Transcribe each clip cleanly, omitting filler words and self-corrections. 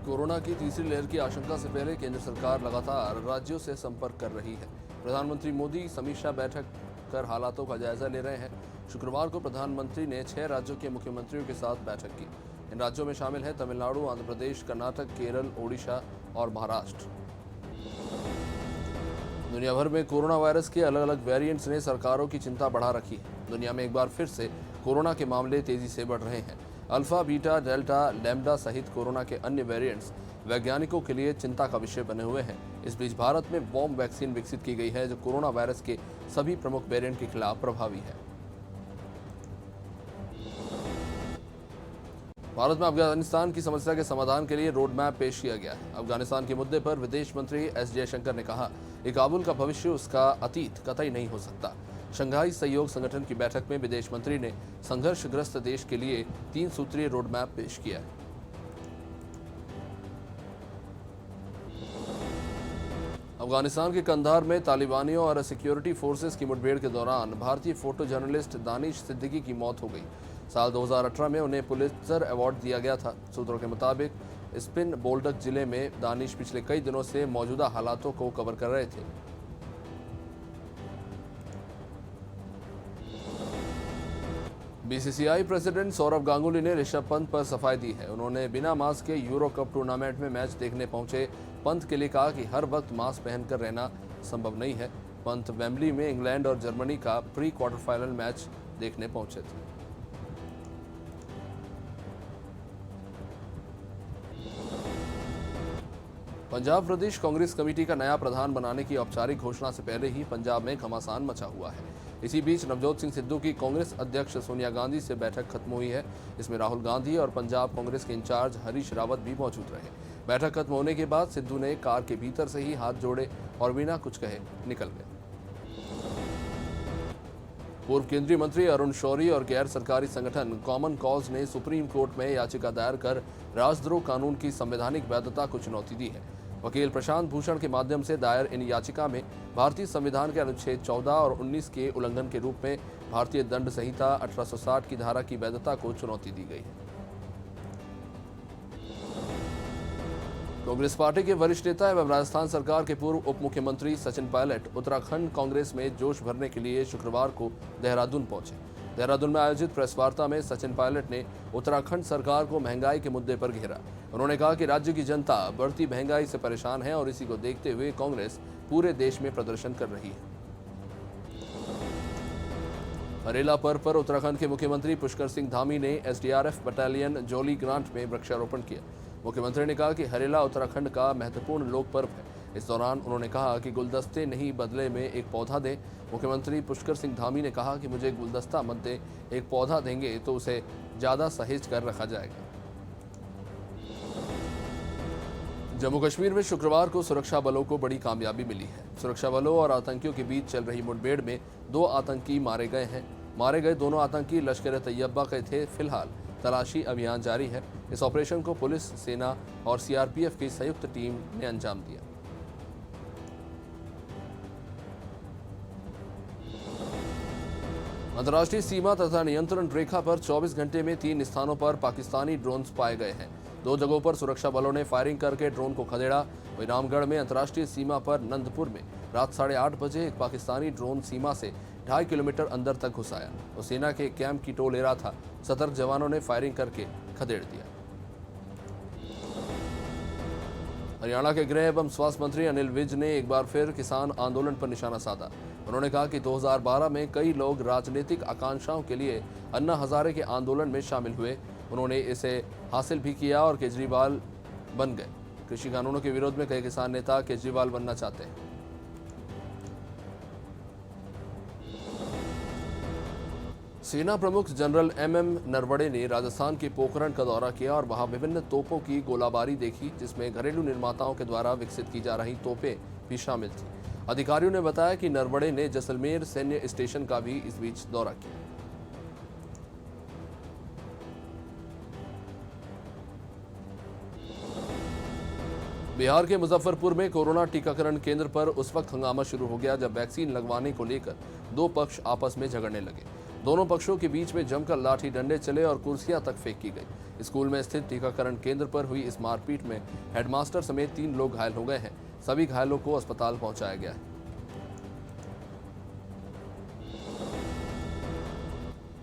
Corona की तीसरी लहर की आशंका से पहले केंद्र सरकार लगातार राज्यों से संपर्क कर रही है। प्रधानमंत्री मोदी समीक्षा बैठक कर हालातों का जायजा ले रहे हैं। शुक्रवार को प्रधानमंत्री ने 6 राज्यों के मुख्यमंत्रियों के साथ बैठक की। इन राज्यों में शामिल है तमिलनाडु, आंध्र प्रदेश, कर्नाटक, केरल, ओडिशा और महाराष्ट्र। दुनिया भर में कोरोना वायरस के अलग अलग वेरिएंट्स ने सरकारों की चिंता बढ़ा रखी है। दुनिया में एक बार फिर से कोरोना के मामले तेजी से बढ़ रहे हैं। अल्फा, बीटा, डेल्टा, लैम्डा सहित कोरोना के अन्य वेरिएंट्स वैज्ञानिकों के लिए चिंता का विषय बने हुए हैं। इस बीच भारत में बॉम्ब वैक्सीन विकसित की गई है जो कोरोना वायरस के सभी प्रमुख वेरिएंट के खिलाफ प्रभावी है। भारत में अफगानिस्तान की समस्या के समाधान के लिए रोड मैप पेश किया गया है। अफगानिस्तान के मुद्दे पर विदेश मंत्री एस जयशंकर ने कहा कि काबुल का भविष्य उसका अतीत कतई नहीं हो सकता। शंघाई सहयोग संगठन की बैठक में विदेश मंत्री ने संघर्षग्रस्त देश के लिए 3 सूत्रीय रोड मैप पेश किया है। अफगानिस्तान के कंधार में तालिबानियों और सिक्योरिटी फोर्सेस की मुठभेड़ के दौरान भारतीय फोटो जर्नलिस्ट दानिश सिद्दीकी की मौत हो गई। साल 2018 में उन्हें पुलित्जर अवार्ड दिया गया था। सूत्रों के मुताबिक स्पिन बोल्डक जिले में दानिश पिछले कई दिनों से मौजूदा हालातों को कवर कर रहे थे। बीसीसीआई प्रेसिडेंट सौरव गांगुली ने ऋषभ पंत पर सफाई दी है। उन्होंने बिना मास्क के यूरो कप टूर्नामेंट में मैच देखने पहुंचे पंत के लिए कहा कि हर वक्त मास्क पहनकर रहना संभव नहीं है। पंत वेम्बली में इंग्लैंड और जर्मनी का प्री क्वार्टर फाइनल मैच देखने पहुंचे थे। पंजाब प्रदेश कांग्रेस कमेटी का नया प्रधान बनाने की औपचारिक घोषणा से पहले ही पंजाब में घमासान मचा हुआ है। इसी बीच नवजोत सिंह सिद्धू की कांग्रेस अध्यक्ष सोनिया गांधी से बैठक खत्म हुई है। इसमें राहुल गांधी और पंजाब कांग्रेस के इंचार्ज हरीश रावत भी मौजूद रहे। बैठक खत्म होने के बाद सिद्धू ने कार के भीतर से ही हाथ जोड़े और बिना कुछ कहे निकल गए। पूर्व केंद्रीय मंत्री अरुण शौरी और गैर सरकारी संगठन कॉमन कॉज ने सुप्रीम कोर्ट में याचिका दायर कर राजद्रोह कानून की संवैधानिक वैधता को चुनौती दी है। वकील प्रशांत भूषण के माध्यम से दायर इन याचिका में भारतीय संविधान के अनुच्छेद 14 और 19 के उल्लंघन के रूप में भारतीय दंड संहिता 1860 की धारा की वैधता को चुनौती दी गई है। कांग्रेस पार्टी के वरिष्ठ नेता एवं राजस्थान सरकार के पूर्व उप मुख्यमंत्री सचिन पायलट उत्तराखंड कांग्रेस में जोश भरने के लिए शुक्रवार को देहरादून पहुंचे। देहरादून में आयोजित प्रेस वार्ता में सचिन पायलट ने उत्तराखंड सरकार को महंगाई के मुद्दे पर घेरा। उन्होंने कहा कि राज्य की जनता बढ़ती महंगाई से परेशान है और इसी को देखते हुए कांग्रेस पूरे देश में प्रदर्शन कर रही है। हरेला पर्व पर उत्तराखंड के मुख्यमंत्री पुष्कर सिंह धामी ने एसडीआरएफ बटालियन जोली ग्रांट में वृक्षारोपण किया। मुख्यमंत्री ने कहा कि हरेला उत्तराखंड का महत्वपूर्ण लोक पर्व है। इस दौरान उन्होंने कहा कि गुलदस्ते नहीं बदले में एक पौधा दें। मुख्यमंत्री पुष्कर सिंह धामी ने कहा कि मुझे गुलदस्ता मत दें, एक पौधा देंगे तो उसे ज्यादा सहेज कर रखा जाएगा। जम्मू कश्मीर में शुक्रवार को सुरक्षा बलों को बड़ी कामयाबी मिली है। सुरक्षा बलों और आतंकियों के बीच चल रही मुठभेड़ में 2 आतंकी मारे गए हैं। मारे गए दोनों आतंकी लश्कर तैयबा के थे। फिलहाल तलाशी अभियान जारी है। इस ऑपरेशन को पुलिस, सेना और सीआरपीएफ की संयुक्त टीम ने अंजाम दिया। अंतर्राष्ट्रीय सीमा तथा नियंत्रण रेखा पर 24 घंटे में 3 स्थानों पर पाकिस्तानी ड्रोन्स पाए गए हैं। 2 जगहों पर सुरक्षा बलों ने फायरिंग करके ड्रोन को खदेड़ा। वहीं रामगढ़ में अंतर्राष्ट्रीय सीमा पर नंदपुर में रात 8:30 बजे एक पाकिस्तानी ड्रोन सीमा से 2.5 किलोमीटर अंदर तक घुस आया। वो सेना के कैंप की टो ले रहा था। सतर्क जवानों ने फायरिंग करके खदेड़ दिया। हरियाणा के गृह एवं स्वास्थ्य मंत्री अनिल विज ने एक बार फिर किसान आंदोलन पर निशाना साधा। उन्होंने कहा कि 2012 में कई लोग राजनीतिक आकांक्षाओं के लिए अन्ना हजारे के आंदोलन में शामिल हुए। उन्होंने इसे हासिल भी किया और केजरीवाल बन गए। कृषि कानूनों के विरोध में कई किसान नेता केजरीवाल बनना चाहते हैं। सेना प्रमुख जनरल एमएम नरवणे ने राजस्थान के पोखरण का दौरा किया और वहां विभिन्न तोपों की गोलाबारी देखी, जिसमें घरेलू निर्माताओं के द्वारा विकसित की जा रही तोपें भी शामिल थी। अधिकारियों ने बताया कि नरवणे ने जैसलमेर सैन्य स्टेशन का भी इस बीच दौरा किया। बिहार के मुजफ्फरपुर में कोरोना टीकाकरण केंद्र पर उस वक्त हंगामा शुरू हो गया जब वैक्सीन लगवाने को लेकर 2 पक्ष आपस में झगड़ने लगे। दोनों पक्षों के बीच में जमकर लाठी डंडे चले और कुर्सियां तक फेंकी गई। स्कूल में स्थित टीकाकरण केंद्र पर हुई इस मारपीट में हेडमास्टर समेत 3 लोग घायल हो गए हैं। सभी घायलों को अस्पताल पहुंचाया गया है।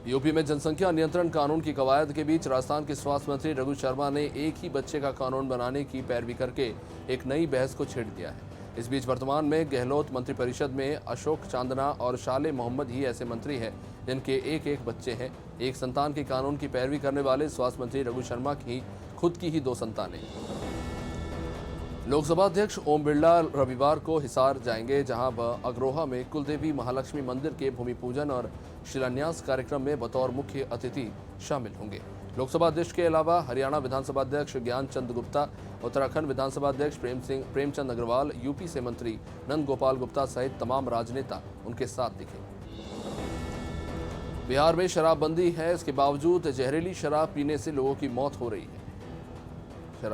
यूपी में जनसंख्या नियंत्रण कानून की कवायद के बीच राजस्थान के स्वास्थ्य मंत्री रघु शर्मा ने एक ही बच्चे का कानून बनाने की पैरवी करके एक नई बहस को छेड़ दिया है। इस बीच वर्तमान में गहलोत मंत्रिपरिषद में अशोक चांदना और शाले मोहम्मद ही ऐसे मंत्री हैं जिनके एक एक बच्चे हैं। एक संतान के कानून की पैरवी करने वाले स्वास्थ्य मंत्री रघु शर्मा की खुद की ही 2 संतानें। लोकसभा अध्यक्ष ओम बिरला रविवार को हिसार जाएंगे, जहां वह अग्रोहा में कुलदेवी महालक्ष्मी मंदिर के भूमि पूजन और शिलान्यास कार्यक्रम में बतौर मुख्य अतिथि शामिल होंगे। लोकसभा अध्यक्ष के अलावा हरियाणा विधानसभा अध्यक्ष ज्ञान चंद गुप्ता, उत्तराखंड विधानसभा अध्यक्ष प्रेमचंद अग्रवाल, यूपी से मंत्री नंद गोपाल गुप्ता सहित तमाम राजनेता उनके साथ दिखे। बिहार में शराबबंदी है, इसके बावजूद जहरीली शराब पीने से लोगों की मौत हो रही है।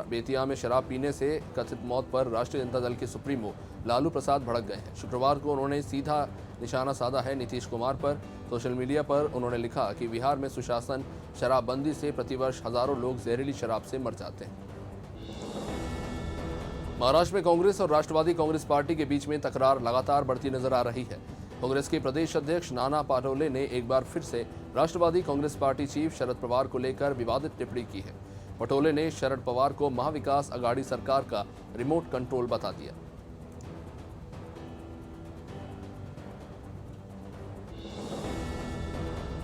बेतिया में शराब पीने से कथित मौत पर राष्ट्रीय जनता दल के सुप्रीमो लालू प्रसाद भड़क गए हैं। शुक्रवार को उन्होंने सीधा निशाना साधा है नीतीश कुमार पर। सोशल मीडिया पर उन्होंने लिखा कि बिहार में सुशासन शराबबंदी से प्रतिवर्ष हजारों लोग जहरीली शराब से मर जाते हैं। महाराष्ट्र में कांग्रेस और राष्ट्रवादी कांग्रेस पार्टी के बीच में तकरार लगातार बढ़ती नजर आ रही है। कांग्रेस के प्रदेश अध्यक्ष नाना पाटोले ने एक बार फिर से राष्ट्रवादी कांग्रेस पार्टी चीफ शरद पवार को लेकर विवादित टिप्पणी की है। पटोले ने शरद पवार को महाविकास अघाड़ी सरकार का रिमोट कंट्रोल बता दिया।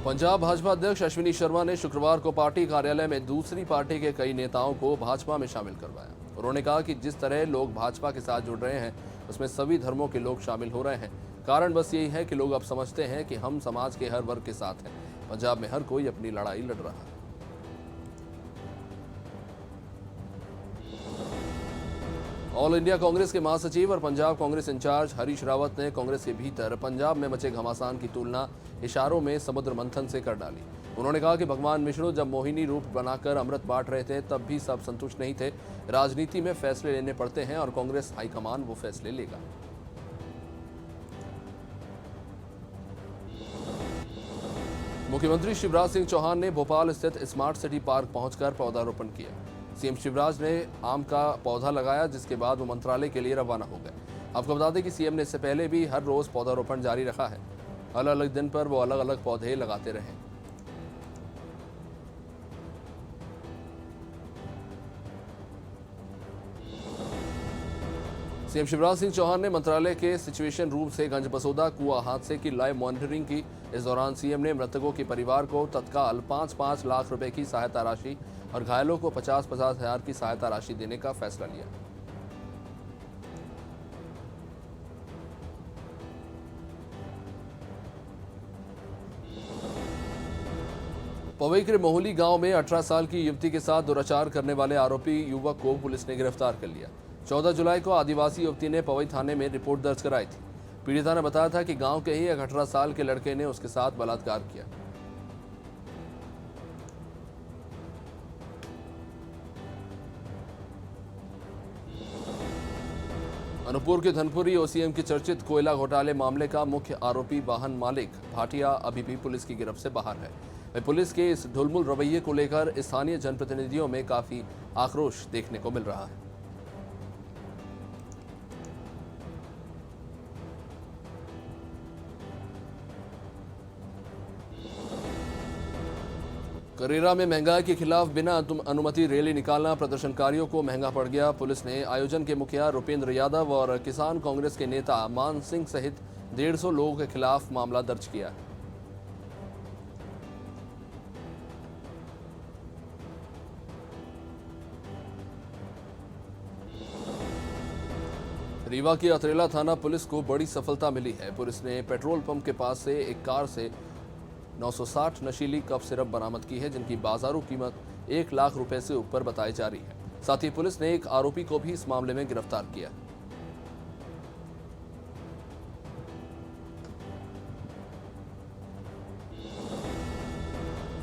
पंजाब भाजपा अध्यक्ष अश्विनी शर्मा ने शुक्रवार को पार्टी कार्यालय में दूसरी पार्टी के कई नेताओं को भाजपा में शामिल करवाया। उन्होंने कहा कि जिस तरह लोग भाजपा के साथ जुड़ रहे हैं उसमें सभी धर्मों के लोग शामिल हो रहे हैं। कारण बस यही है कि लोग अब समझते हैं कि हम समाज के हर वर्ग के साथ हैं। पंजाब में हर कोई अपनी लड़ाई लड़ रहा है। ऑल इंडिया कांग्रेस के महासचिव और पंजाब कांग्रेस इंचार्ज हरीश रावत ने कांग्रेस के भीतर पंजाब में मचे घमासान की तुलना इशारों में समुद्र मंथन से कर डाली। उन्होंने कहा कि भगवान विष्णु जब मोहिनी रूप बनाकर अमृत बांट रहे थे तब भी सब संतुष्ट नहीं थे। राजनीति में फैसले लेने पड़ते हैं और कांग्रेस हाईकमान वो फैसले लेगा। मुख्यमंत्री शिवराज सिंह चौहान ने भोपाल स्थित स्मार्ट सिटी पार्क पहुंचकर पौधारोपण किया। सीएम शिवराज ने आम का पौधा लगाया, जिसके बाद वो मंत्रालय के लिए रवाना हो गए। आपको बता दें कि सीएम ने इससे पहले भी हर रोज पौधारोपण जारी रखा है। अलग अलग दिन पर वो अलग अलग पौधे लगाते रहे। सीएम शिवराज सिंह चौहान ने मंत्रालय के सिचुएशन रूम से गंज बसोदा कुआ हादसे की लाइव मॉनिटरिंग की। इस दौरान सीएम ने मृतकों के परिवार को तत्काल 5-5 लाख रुपए की सहायता राशि और घायलों को 50-50 हजार की सहायता राशि देने का फैसला लिया। पवई के मोहली गांव में 18 साल की युवती के साथ दुराचार करने वाले आरोपी युवक को पुलिस ने गिरफ्तार कर लिया। 14 जुलाई को आदिवासी युवती ने पवई थाने में रिपोर्ट दर्ज कराई थी। पीड़िता ने बताया था कि गांव के ही एक 18 साल के लड़के ने उसके साथ बलात्कार किया। अनूपपुर के धनपुरी ओसीएम के चर्चित कोयला घोटाले मामले का मुख्य आरोपी वाहन मालिक भाटिया अभी भी पुलिस की गिरफ्त से बाहर है। पुलिस के इस ढुलमुल रवैये को लेकर स्थानीय जनप्रतिनिधियों में काफी आक्रोश देखने को मिल रहा है। करेरा में महंगाई के खिलाफ बिना अनुमति रैली निकालना प्रदर्शनकारियों को महंगा पड़ गया। पुलिस ने आयोजन के मुखिया रुपेंद्र यादव और किसान कांग्रेस के नेता मान सिंह सहित 150 लोगों के खिलाफ मामला दर्ज किया है। रीवा की अतरेला थाना पुलिस को बड़ी सफलता मिली है। पुलिस ने पेट्रोल पंप के पास से एक कार से 960 नशीली कफ सिरप बरामद की है, जिनकी बाजारू कीमत 1 लाख रुपए से ऊपर बताई जा रही है। साथ ही पुलिस ने एक आरोपी को भी इस मामले में गिरफ्तार किया।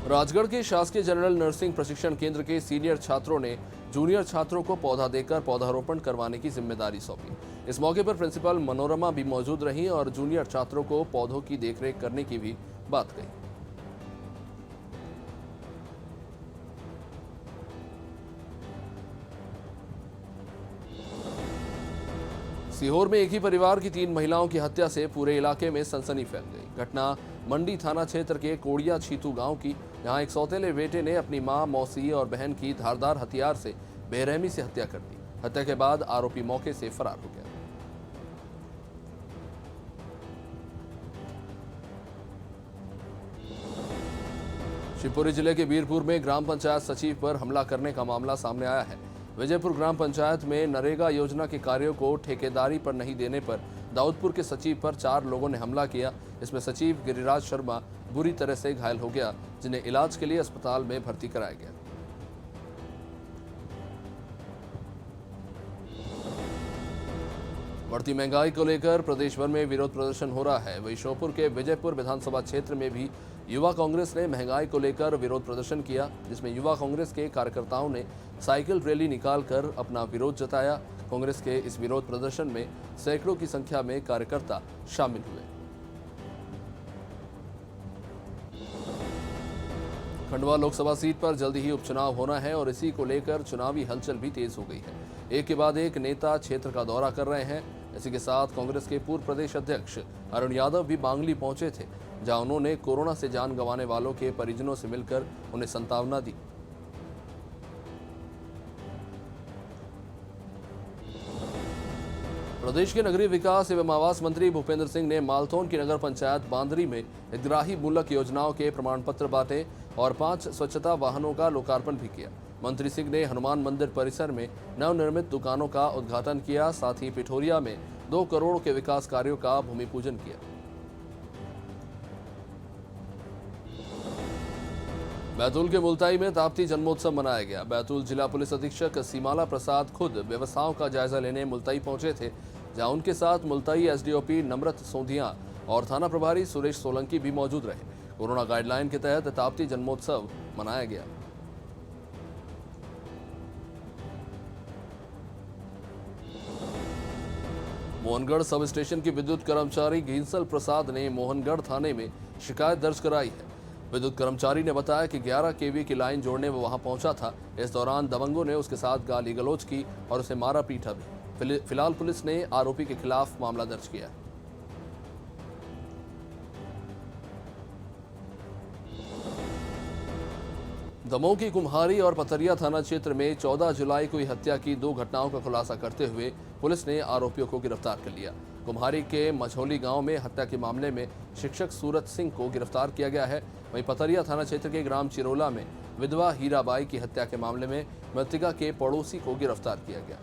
राजगढ़ के शासकीय जनरल नर्सिंग प्रशिक्षण केंद्र के सीनियर छात्रों ने जूनियर छात्रों को पौधा देकर पौधारोपण करवाने की जिम्मेदारी सौंपी। इस मौके पर प्रिंसिपल मनोरमा भी मौजूद रहीं और जूनियर छात्रों को पौधों की देखरेख करने की भी बात कही। सीहोर में एक ही परिवार की 3 महिलाओं की हत्या से पूरे इलाके में सनसनी फैल गई। घटना मंडी थाना क्षेत्र के कोड़िया छीतू गांव की, जहां एक सौतेले बेटे ने अपनी मां, मौसी और बहन की धारदार हथियार से बेरहमी से हत्या कर दी। हत्या के बाद आरोपी मौके से फरार हो गया। शिवपुरी जिले के बीरपुर में ग्राम पंचायत सचिव पर हमला करने का मामला सामने आया है। विजयपुर ग्राम पंचायत में नरेगा योजना के कार्यों को ठेकेदारी पर नहीं देने पर दाऊदपुर के सचिव पर 4 लोगों ने हमला किया। इसमें सचिव गिरिराज शर्मा बुरी तरह से घायल हो गया, जिन्हें इलाज के लिए अस्पताल में भर्ती कराया गया। बढ़ती महंगाई को लेकर प्रदेश भर में विरोध प्रदर्शन हो रहा है। वहीं श्योपुर के विजयपुर विधानसभा क्षेत्र में भी युवा कांग्रेस ने महंगाई को लेकर विरोध प्रदर्शन किया, जिसमें युवा कांग्रेस के कार्यकर्ताओं ने साइकिल रैली निकालकर अपना विरोध जताया। कांग्रेस के इस विरोध प्रदर्शन में सैकड़ों की संख्या में कार्यकर्ता शामिल हुए। खंडवा लोकसभा सीट पर जल्दी ही उपचुनाव होना है और इसी को लेकर चुनावी हलचल भी तेज हो गई है। एक के बाद एक नेता क्षेत्र का दौरा कर रहे हैं। इसी के साथ कांग्रेस के पूर्व प्रदेश अध्यक्ष अरुण यादव भी बांगली पहुंचे थे, जहां उन्होंने कोरोना से जान गंवाने वालों के परिजनों से मिलकर उन्हें सांत्वना दी। प्रदेश के नगरीय विकास एवं आवास मंत्री भूपेंद्र सिंह ने मालथौन की नगर पंचायत बांदरी में हितग्राही मूलक योजनाओं के प्रमाण पत्र बांटे और 5 स्वच्छता वाहनों का लोकार्पण भी किया। मंत्री सिंह ने हनुमान मंदिर परिसर में नवनिर्मित दुकानों का उद्घाटन किया। साथ ही पिठोरिया में 2 करोड़ के विकास कार्यों का भूमि पूजन किया। बैतूल के मुल्ताई में ताप्ती जन्मोत्सव मनाया गया। बैतूल जिला पुलिस अधीक्षक सीमाला प्रसाद खुद व्यवस्थाओं का जायजा लेने मुल्ताई पहुंचे थे, जहां उनके साथ मुल्ताई एसडीओपी नम्रत सोंधिया और थाना प्रभारी सुरेश सोलंकी भी मौजूद रहे। कोरोना गाइडलाइन के तहत ताप्ती जन्मोत्सव मनाया गया। मोहनगढ़ सब स्टेशन के विद्युत कर्मचारी घींसल प्रसाद ने मोहनगढ़ थाने में शिकायत दर्ज कराई है। विद्युत कर्मचारी ने बताया कि 11 केवी की लाइन जोड़ने वो वहां पहुंचा था। इस दौरान दबंगों ने उसके साथ गाली गलौज की और उसे मारा पीटा भी। फिलहाल पुलिस ने आरोपी के खिलाफ मामला दर्ज किया है। दमोह की कुम्हारी और पथरिया थाना क्षेत्र में 14 जुलाई को हत्या की 2 घटनाओं का खुलासा करते हुए पुलिस ने आरोपियों को गिरफ्तार कर लिया। कुम्हारी के मझौली गांव में हत्या के मामले में शिक्षक सूरज सिंह को गिरफ्तार किया गया है। वहीं पथरिया थाना क्षेत्र के ग्राम चिरोला में विधवा हीराबाई की हत्या के मामले में मृतका के पड़ोसी को गिरफ्तार किया गया।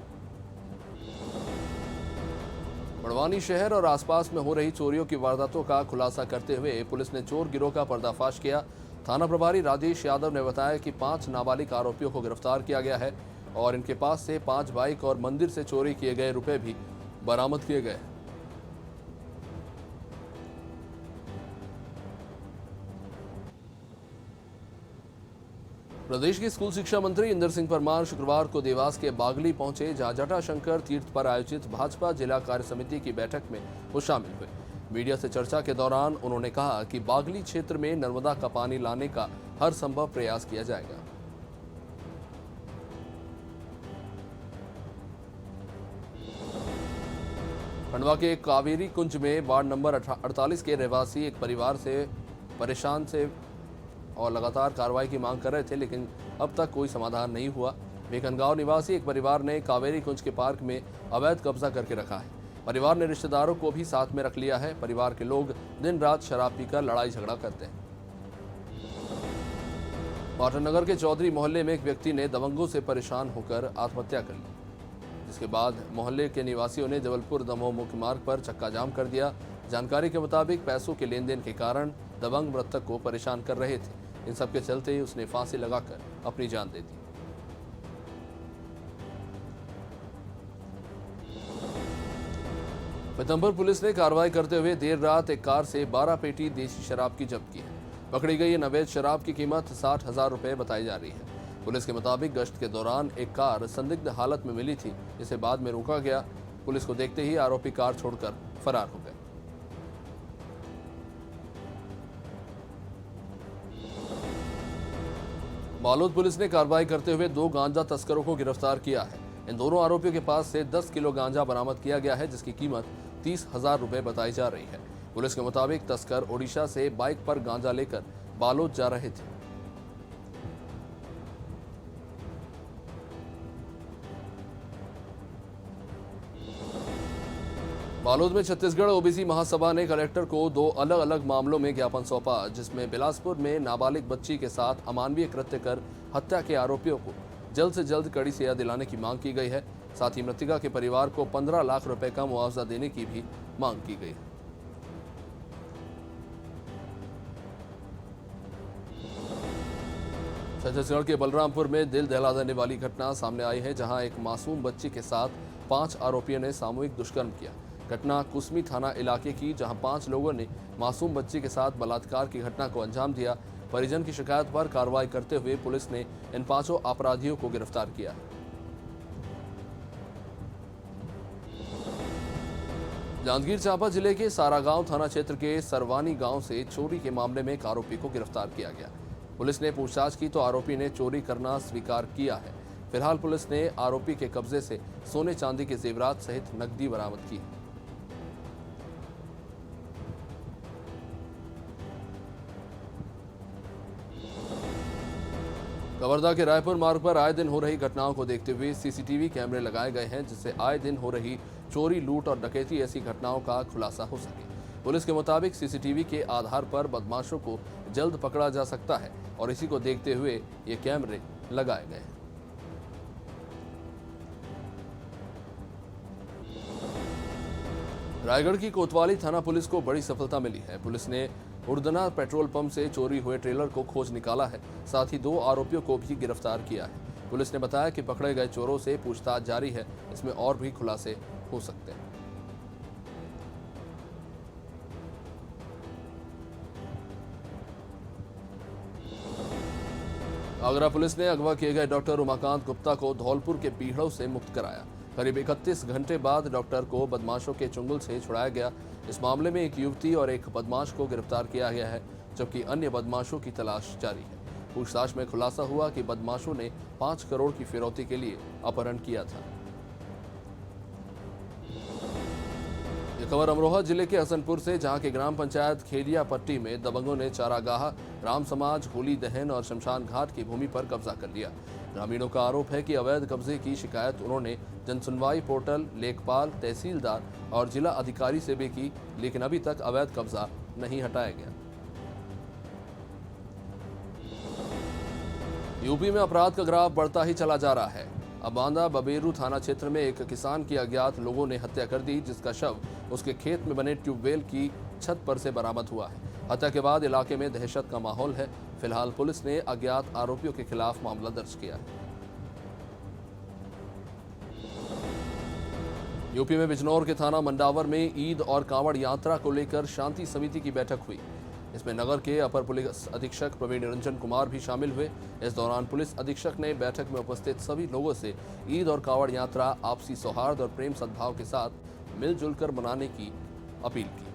बड़वानी शहर और आसपास में हो रही चोरियों की वारदातों का खुलासा करते हुए पुलिस ने चोर गिरोह का पर्दाफाश किया। थाना प्रभारी राजेश यादव ने बताया कि 5 नाबालिग आरोपियों को गिरफ्तार किया गया है और इनके पास से 5 बाइक और मंदिर से चोरी किए गए रुपए भी बरामद किए गए। प्रदेश के स्कूल शिक्षा मंत्री इंदर सिंह परमार शुक्रवार को देवास के बागली पहुंचे, जहां जटाशंकर तीर्थ पर आयोजित भाजपा जिला कार्य समिति की बैठक में वो शामिल हुए। मीडिया से चर्चा के दौरान उन्होंने कहा कि बागली क्षेत्र में नर्मदा का पानी लाने का हर संभव प्रयास किया जाएगा। खंडवा के कावेरी कुंज में वार्ड नंबर 48 के रहवासी एक परिवार से परेशान थे और लगातार कार्रवाई की मांग कर रहे थे, लेकिन अब तक कोई समाधान नहीं हुआ। बेकनगांव निवासी एक परिवार ने कावेरी कुंज के पार्क में अवैध कब्जा करके रखा है। परिवार ने रिश्तेदारों को भी साथ में रख लिया है। परिवार के लोग दिन रात शराब पीकर लड़ाई झगड़ा करते हैं। पाटनगर के चौधरी मोहल्ले में एक व्यक्ति ने दबंगों से परेशान होकर आत्महत्या कर ली, जिसके बाद मोहल्ले के निवासियों ने जबलपुर दमोह मुख्य मार्ग पर चक्का जाम कर दिया। जानकारी के मुताबिक पैसों के लेन देन के कारण दबंग मृतक को परेशान कर रहे थे। इन सब के चलते ही उसने फांसी लगाकर अपनी जान दे दी। पीतमपुर पुलिस ने कार्रवाई करते हुए देर रात एक कार से 12 पेटी देसी शराब की जब्त की है। पकड़ी गई अवैध शराब की कीमत 60,000 रुपए बताई जा रही है। पुलिस के मुताबिक गश्त के दौरान एक कार संदिग्ध हालत में मिली थी, जिसे बाद में रोका गया। पुलिस को देखते ही आरोपी कार छोड़कर फरार हो गए। बालोद पुलिस ने कार्रवाई करते हुए 2 गांजा तस्करों को गिरफ्तार किया है। इन दोनों आरोपियों के पास से 10 किलो गांजा बरामद किया गया है, जिसकी कीमत 30,000 रुपए बताई जा रही है। पुलिस के मुताबिक तस्कर ओडिशा से बाइक पर गांजा लेकर बालोद जा रहे थे। बालोद में छत्तीसगढ़ ओबीसी महासभा ने कलेक्टर को 2 अलग अलग मामलों में ज्ञापन सौंपा, जिसमें बिलासपुर में नाबालिग बच्ची के साथ अमानवीय कृत्य कर हत्या के आरोपियों को जल्द से जल्द कड़ी सजा दिलाने की मांग की गई है। साथ ही मृतका के परिवार को 15 लाख रुपए का मुआवजा देने की भी मांग की गई है। छत्तीसगढ़ के बलरामपुर में दिल दहला देने वाली घटना सामने आई है, जहां एक मासूम बच्ची के साथ 5 आरोपियों ने सामूहिक दुष्कर्म किया। घटना कुसमी थाना इलाके की, जहां 5 लोगों ने मासूम बच्ची के साथ बलात्कार की घटना को अंजाम दिया। परिजन की शिकायत पर कार्रवाई करते हुए पुलिस ने इन 5 अपराधियों को गिरफ्तार किया है। जांजगीर चांपा जिले के सारागांव थाना क्षेत्र के सरवानी गांव से चोरी के मामले में एक आरोपी को गिरफ्तार किया गया। पुलिस ने पूछताछ की तो आरोपी ने चोरी करना स्वीकार किया है। फिलहाल पुलिस ने आरोपी के कब्जे से सोने चांदी के जेवरात सहित नकदी बरामद की है। कवर्धा के रायपुर मार्ग पर आए दिन हो रही घटनाओं को देखते हुए सीसीटीवी कैमरे लगाए गए हैं, जिससे आए दिन हो रही चोरी, लूट और डकैती ऐसी घटनाओं का खुलासा हो सके। पुलिस के मुताबिक सीसीटीवी के आधार पर बदमाशों को जल्द पकड़ा जा सकता है और इसी को देखते हुए ये कैमरे लगाए गए हैं। रायगढ़ की कोतवाली थाना पुलिस को बड़ी सफलता मिली है। पुलिस ने उड़दना पेट्रोल पंप से चोरी हुए ट्रेलर को खोज निकाला है। साथ ही 2 आरोपियों को भी गिरफ्तार किया है। पुलिस ने बताया कि पकड़े गए चोरों से पूछताछ जारी है, इसमें और भी खुलासे हो सकते हैं। आगरा पुलिस ने अगवा किए गए डॉक्टर उमाकांत गुप्ता को धौलपुर के पीढ़ों से मुक्त कराया। करीब 31 घंटे बाद डॉक्टर को बदमाशों के चुंगल से छुड़ाया गया। इस मामले में एक युवती और एक बदमाश को गिरफ्तार किया गया है, जबकि अन्य बदमाशों की तलाश जारी है। पूछताछ में खुलासा हुआ कि बदमाशों ने 5 करोड़ की फिरौती के लिए अपहरण किया था। ये खबर अमरोहा जिले के हसनपुर से, जहां के ग्राम पंचायत खेलिया पट्टी में दबंगों ने चारागाह, राम समाज, होली दहन और शमशान घाट की भूमि पर कब्जा कर लिया। ग्रामीणों का आरोप है कि अवैध कब्जे की शिकायत उन्होंने जनसुनवाई पोर्टल, लेखपाल, तहसीलदार और जिला अधिकारी से भी की, लेकिन अभी तक अवैध कब्जा नहीं हटाया गया। यूपी में अपराध का ग्राफ बढ़ता ही चला जा रहा है। अब बांदा बबेरू थाना क्षेत्र में एक किसान की अज्ञात लोगों ने हत्या कर दी, जिसका शव उसके खेत में बने ट्यूबवेल की छत पर से बरामद हुआ है। हत्या के बाद इलाके में दहशत का माहौल है। फिलहाल पुलिस ने अज्ञात आरोपियों के खिलाफ मामला दर्ज किया है। यूपी में बिजनौर के थाना मंडावर में ईद और कांवड़ यात्रा को लेकर शांति समिति की बैठक हुई। इसमें नगर के अपर पुलिस अधीक्षक प्रवीण रंजन कुमार भी शामिल हुए। इस दौरान पुलिस अधीक्षक ने बैठक में उपस्थित सभी लोगों से ईद और कांवड़ यात्रा आपसी सौहार्द और प्रेम सद्भाव के साथ मिलजुल कर मनाने की अपील की।